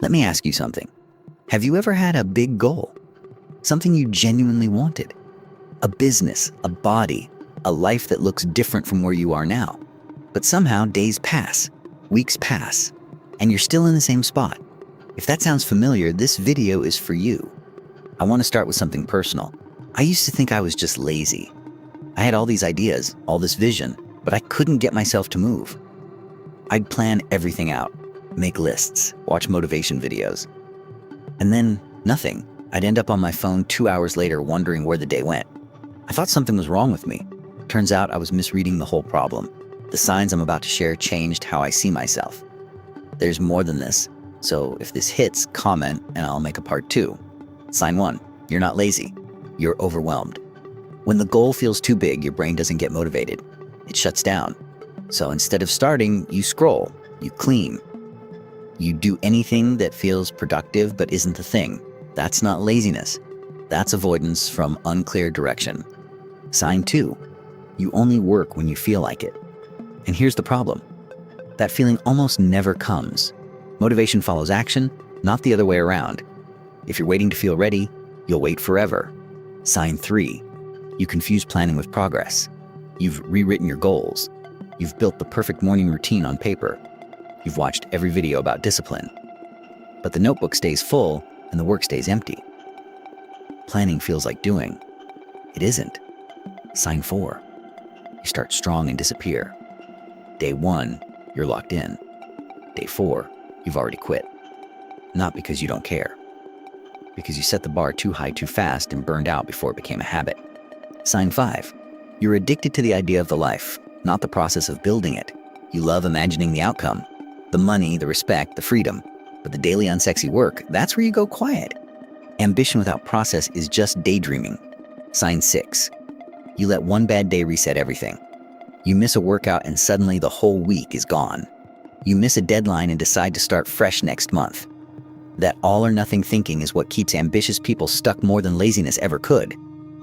Let me ask you something. Have you ever had a big goal? Something you genuinely wanted? A business, a body, a life that looks different from where you are now. But somehow days pass, weeks pass, and you're still in the same spot. If that sounds familiar, this video is for you. I want to start with something personal. I used to think I was just lazy. I had all these ideas, all this vision, but I couldn't get myself to move. I'd plan everything out, make lists, watch motivation videos. And then nothing. I'd end up on my phone 2 hours later wondering where the day went. I thought something was wrong with me. Turns out I was misreading the whole problem. The signs I'm about to share changed how I see myself. There's more than this, so if this hits, comment and I'll make a part 2. Sign 1, you're not lazy, you're overwhelmed. When the goal feels too big, your brain doesn't get motivated. It shuts down. So instead of starting, you scroll, you clean. You do anything that feels productive but isn't the thing. That's not laziness. That's avoidance from unclear direction. Sign 2, you only work when you feel like it. And here's the problem. That feeling almost never comes. Motivation follows action, not the other way around. If you're waiting to feel ready, you'll wait forever. Sign 3, you confuse planning with progress. You've rewritten your goals. You've built the perfect morning routine on paper. You've watched every video about discipline. But the notebook stays full and the work stays empty. Planning feels like doing. It isn't. Sign 4, you start strong and disappear. Day 1, you're locked in. Day 4, you've already quit. Not because you don't care. Because you set the bar too high too fast and burned out before it became a habit. Sign 5, you're addicted to the idea of the life, not the process of building it. You love imagining the outcome, the money, the respect, the freedom. But the daily unsexy work, that's where you go quiet. Ambition without process is just daydreaming. Sign 6, you let one bad day reset everything. You miss a workout and suddenly the whole week is gone. You miss a deadline and decide to start fresh next month. That all or nothing thinking is what keeps ambitious people stuck more than laziness ever could.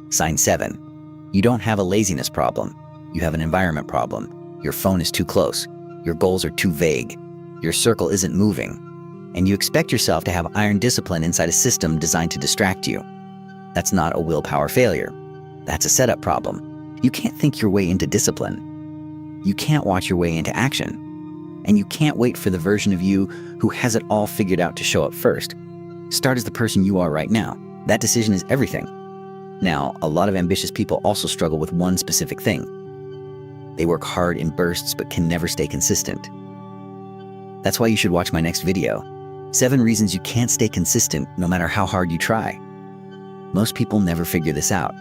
Sign 7, you don't have a laziness problem. You have an environment problem. Your phone is too close. Your goals are too vague. Your circle isn't moving. And you expect yourself to have iron discipline inside a system designed to distract you. That's not a willpower failure. That's a setup problem. You can't think your way into discipline. You can't watch your way into action. And you can't wait for the version of you who has it all figured out to show up first. Start as the person you are right now. That decision is everything. Now, a lot of ambitious people also struggle with one specific thing. They work hard in bursts but can never stay consistent. That's why you should watch my next video. 7 reasons you can't stay consistent no matter how hard you try. Most people never figure this out.